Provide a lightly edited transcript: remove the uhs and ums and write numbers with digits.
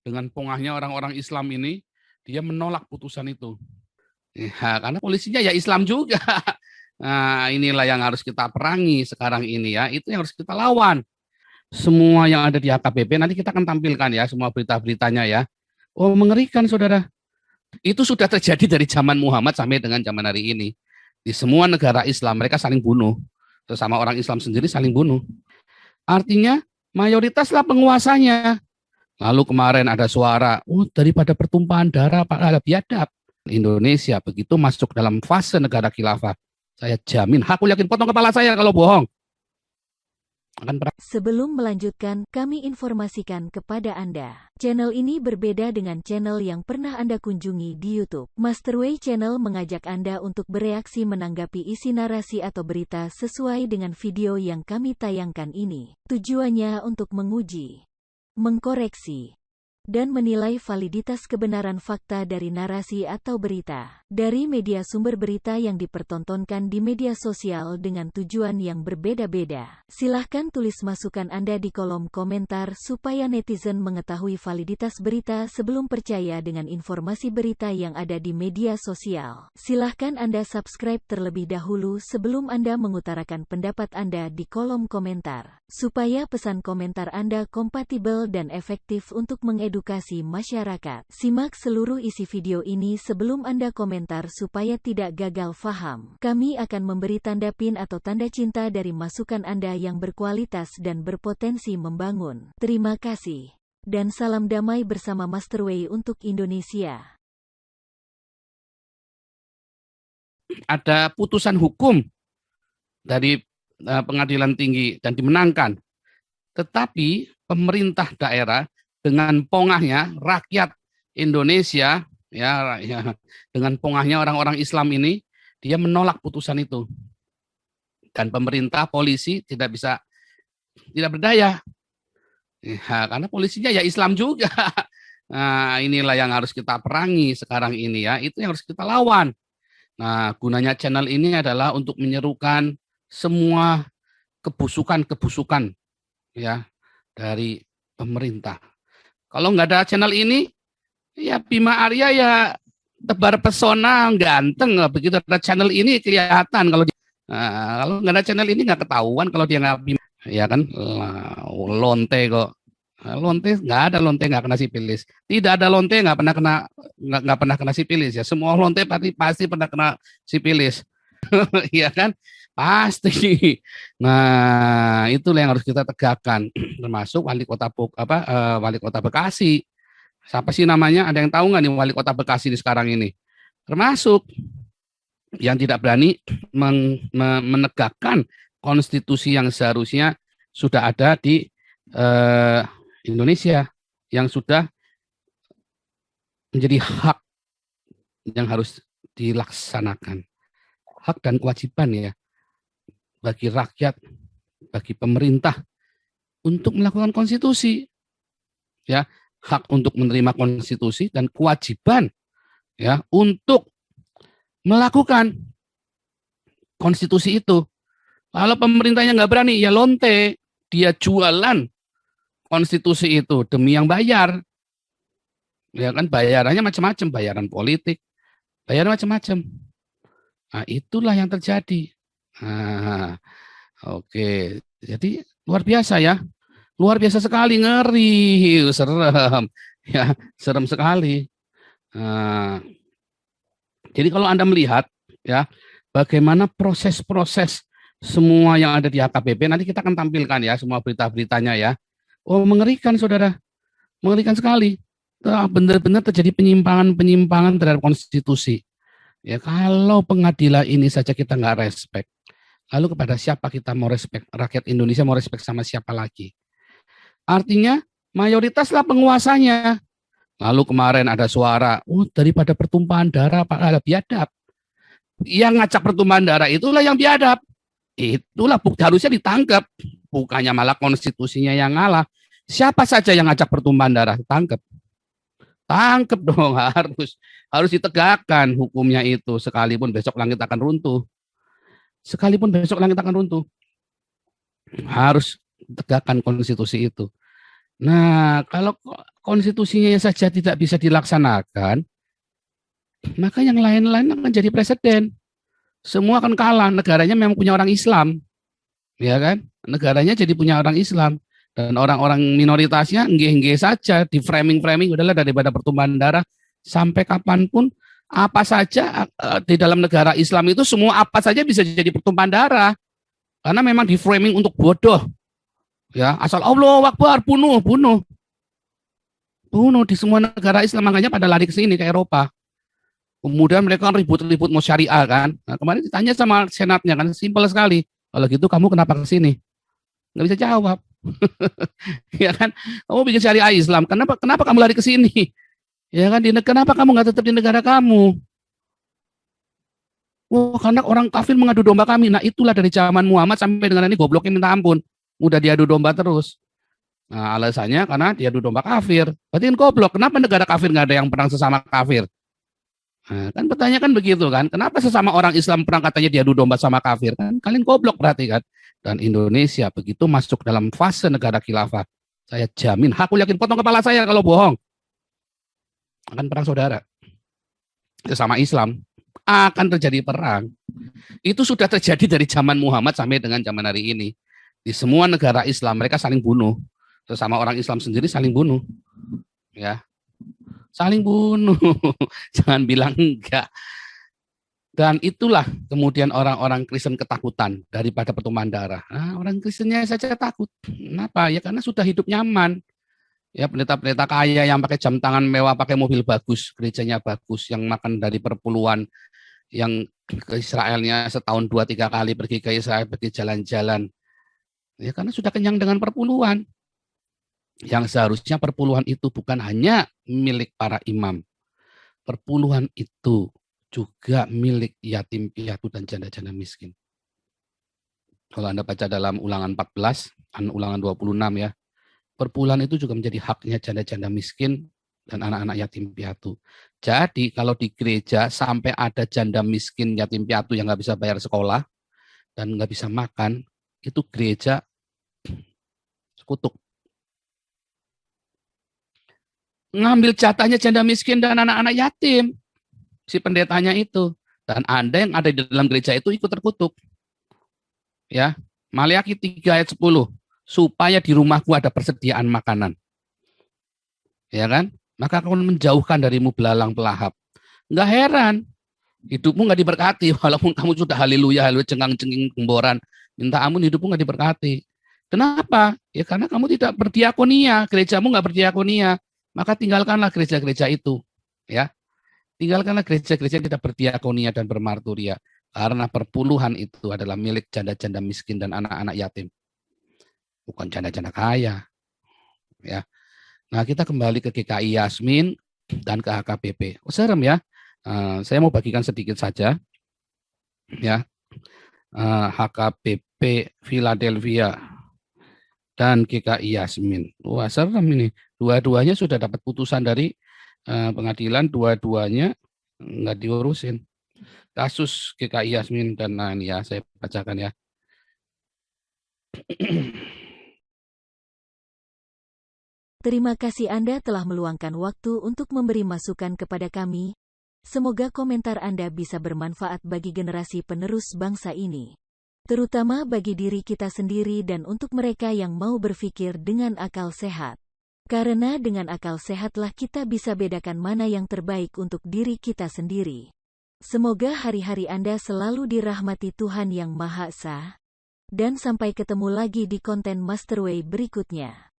dengan pongahnya orang-orang Islam ini, dia menolak putusan itu. Ya, karena polisinya ya Islam juga. Nah, inilah yang harus kita perangi sekarang ini ya. Itu yang harus kita lawan. Semua yang ada di AKBP, nanti kita akan tampilkan ya semua berita-beritanya ya. Oh, mengerikan saudara. Itu sudah terjadi dari zaman Muhammad sampai dengan zaman hari ini. Di semua negara Islam, mereka saling bunuh. Sesama orang Islam sendiri saling bunuh. Artinya, mayoritaslah penguasanya. Lalu kemarin ada suara, daripada pertumpahan darah Pak ada biadab. Indonesia begitu masuk dalam fase negara khilafah, saya jamin, aku yakin potong kepala saya kalau bohong. Sebelum melanjutkan, kami informasikan kepada Anda. Channel ini berbeda dengan channel yang pernah Anda kunjungi di YouTube. Masterway Channel mengajak Anda untuk bereaksi menanggapi isi narasi atau berita sesuai dengan video yang kami tayangkan ini. Tujuannya untuk menguji, mengkoreksi, dan menilai validitas kebenaran fakta dari narasi atau berita dari media sumber berita yang dipertontonkan di media sosial dengan tujuan yang berbeda-beda. Silahkan tulis masukan Anda di kolom komentar supaya netizen mengetahui validitas berita sebelum percaya dengan informasi berita yang ada di media sosial. Silahkan Anda subscribe terlebih dahulu sebelum Anda mengutarakan pendapat Anda di kolom komentar, supaya pesan komentar Anda kompatibel dan efektif untuk mengedukasi masyarakat. Simak seluruh isi video ini sebelum Anda komentar supaya tidak gagal faham. Kami akan memberi tanda pin atau tanda cinta dari masukan Anda yang berkualitas dan berpotensi membangun. Terima kasih. Dan salam damai bersama Masterway untuk Indonesia. Ada putusan hukum dari pengadilan tinggi dan dimenangkan. Tetapi pemerintah daerah dengan pongahnya rakyat Indonesia ya dengan pongahnya orang-orang Islam ini, dia menolak putusan itu. Dan pemerintah, polisi tidak berdaya. Ya, karena polisinya ya Islam juga. Nah, inilah yang harus kita perangi sekarang ini ya. Itu yang harus kita lawan. Nah, gunanya channel ini adalah untuk menyerukan semua kebusukan-kebusukan ya dari pemerintah. Kalau nggak ada channel ini, ya Bima Arya ya tebar pesona, ganteng. Begitu ada channel ini kelihatan kalau kalau nggak ada channel ini nggak ketahuan kalau dia nggak Bima. Ya kan, lonte kok. Lonte nggak ada, lonte nggak kena sipilis. Tidak ada lonte nggak pernah kena sipilis ya. Semua lonte pasti pernah kena sipilis. Iya kan? Pasti. Nah, itulah yang harus kita tegakkan, termasuk wali kota Bekasi. Siapa sih namanya? Ada yang tahu nggak nih wali kota Bekasi di sekarang ini? Termasuk yang tidak berani menegakkan konstitusi yang seharusnya sudah ada di Indonesia, yang sudah menjadi hak yang harus dilaksanakan. Hak dan kewajiban ya bagi rakyat, bagi pemerintah untuk melakukan konstitusi. Ya, hak untuk menerima konstitusi dan kewajiban ya untuk melakukan konstitusi itu. Kalau pemerintahnya nggak berani, ya lonte, dia jualan konstitusi itu demi yang bayar. Ya kan, bayarannya macam-macam, bayaran politik, bayaran macam-macam. Nah, itulah yang terjadi. Nah, oke. Jadi luar biasa ya. Luar biasa sekali, ngeri, serem. Ya, serem sekali. Nah, jadi kalau Anda melihat ya bagaimana proses-proses semua yang ada di AKBP, nanti kita akan tampilkan ya semua berita-beritanya ya. Oh, mengerikan saudara. Mengerikan sekali. Benar-benar terjadi penyimpangan-penyimpangan terhadap konstitusi. Ya, kalau pengadilan ini saja kita nggak respect, lalu kepada siapa kita mau respect? Rakyat Indonesia mau respect sama siapa lagi? Artinya mayoritaslah penguasanya. Lalu kemarin ada suara, daripada pertumpahan darah Pak ada biadab. Yang ngacak pertumpahan darah itulah yang biadab. Itulah harusnya ditangkap. Bukannya malah konstitusinya yang ngalah. Siapa saja yang ngacak pertumpahan darah, tangkap. Tangkap dong, harus ditegakkan hukumnya itu, sekalipun besok langit akan runtuh. Sekalipun besok langit akan runtuh. Harus tegakkan konstitusi itu. Nah, konstitusinya saja tidak bisa dilaksanakan, maka yang lain-lain akan jadi presiden. Semua akan kalah. Negaranya memang punya orang Islam, ya kan? Negaranya jadi punya orang Islam. Dan orang-orang minoritasnya enggih-enggih saja, di framing-framing, udahlah daripada pertumpahan darah, sampai kapanpun, apa saja di dalam negara Islam itu semua apa saja bisa jadi pertumpahan darah. Karena memang di framing untuk bodoh. Ya, asal Allah Akbar, bunuh, bunuh. Bunuh di semua negara Islam, makanya pada lari ke sini, ke Eropa. Kemudian mereka ribut-ribut mau syariah kan. Nah, kemarin ditanya sama senatnya kan, simpel sekali. Kalau gitu kamu kenapa ke sini? Nggak bisa jawab. Ya kan? Kamu bikin syariah Islam, kenapa kamu lari ke sini? Ya kan, kenapa kamu nggak tetap di negara kamu? Wah, karena orang kafir mengadu domba kami. Nah, itulah dari zaman Muhammad sampai dengan ini gobloknya minta ampun. Udah diadu domba terus. Nah, alasannya karena diadu domba kafir. Berarti kan goblok. Kenapa negara kafir nggak ada yang perang sesama kafir? Nah, kan pertanyaan kan begitu kan. Kenapa sesama orang Islam perang katanya diadu domba sama kafir? Kan kalian goblok berarti kan. Dan Indonesia begitu masuk dalam fase negara khilafah, saya jamin, aku yakin potong kepala saya kalau bohong. Akan perang saudara. Sesama Islam akan terjadi perang. Itu sudah terjadi dari zaman Muhammad sampai dengan zaman hari ini. Di semua negara Islam mereka saling bunuh. Sesama orang Islam sendiri saling bunuh. Ya. Saling bunuh. Jangan bilang enggak. Dan itulah kemudian orang-orang Kristen ketakutan daripada pertumpahan darah. Nah, orang Kristennya saja takut. Kenapa? Ya karena sudah hidup nyaman. Ya pendeta-pendeta kaya yang pakai jam tangan mewah, pakai mobil bagus, gerejanya bagus, yang makan dari perpuluhan, yang ke Israelnya setahun 2-3 kali pergi ke Israel, pergi jalan-jalan. Ya karena sudah kenyang dengan perpuluhan. Yang seharusnya perpuluhan itu bukan hanya milik para imam. Perpuluhan itu juga milik yatim piatu dan janda-janda miskin. Kalau Anda baca dalam ulangan 14, ulangan 26 ya, perpuluhan itu juga menjadi haknya janda-janda miskin dan anak-anak yatim piatu. Jadi kalau di gereja sampai ada janda miskin yatim piatu yang nggak bisa bayar sekolah dan nggak bisa makan, itu gereja sekutuk. Ngambil jatahnya janda miskin dan anak-anak yatim. Si pendetanya itu. Dan Anda yang ada di dalam gereja itu ikut terkutuk. Ya, Maliaki 3 ayat 10. Supaya di rumahku ada persediaan makanan. Ya kan? Maka kau menjauhkan darimu belalang pelahap. Enggak heran. Hidupmu enggak diberkati. Walaupun kamu sudah haleluya, cengang-cenging gemboran. Minta ampun, hidupmu enggak diberkati. Kenapa? Ya karena kamu tidak berdiakonia. Gerejamu enggak berdiakonia. Maka tinggalkanlah gereja-gereja itu. Ya. Tinggalkanlah gereja-gereja yang tidak berdiakonia dan bermarturia. Karena perpuluhan itu adalah milik janda-janda miskin dan anak-anak yatim. Bukan janda-janda kaya. Ya. Nah, kita kembali ke GKI Yasmin dan ke HKBP. Oh, serem ya. Saya mau bagikan sedikit saja. Ya. HKBP Philadelphia dan GKI Yasmin. Wah, serem ini. Dua-duanya sudah dapat putusan dari pengadilan, dua-duanya nggak diurusin. Kasus GKI Yasmin dan ini ya, saya bacakan ya. Terima kasih Anda telah meluangkan waktu untuk memberi masukan kepada kami. Semoga komentar Anda bisa bermanfaat bagi generasi penerus bangsa ini. Terutama bagi diri kita sendiri dan untuk mereka yang mau berpikir dengan akal sehat. Karena dengan akal sehatlah kita bisa bedakan mana yang terbaik untuk diri kita sendiri. Semoga hari-hari Anda selalu dirahmati Tuhan Yang Maha Esa. Dan sampai ketemu lagi di konten Masterway berikutnya.